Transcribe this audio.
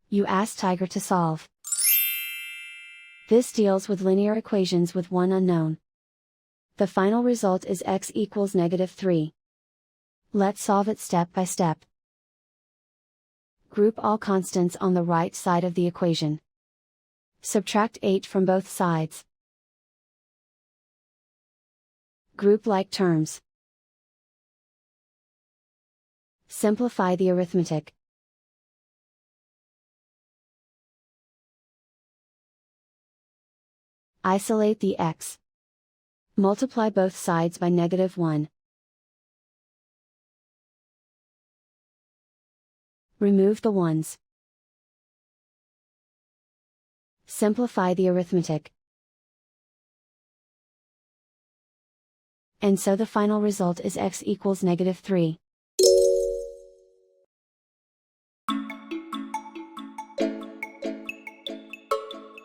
You ask Tiger to solve. This deals with linear equations with one unknown. The final result is x equals -3. Let's solve it step by step. Group all constants on the right side of the equation. Subtract 8 from both sides. Group like terms. Simplify the arithmetic. Isolate the x. Multiply both sides by -1. Remove the ones. Simplify the arithmetic. And so the final result is x equals -3.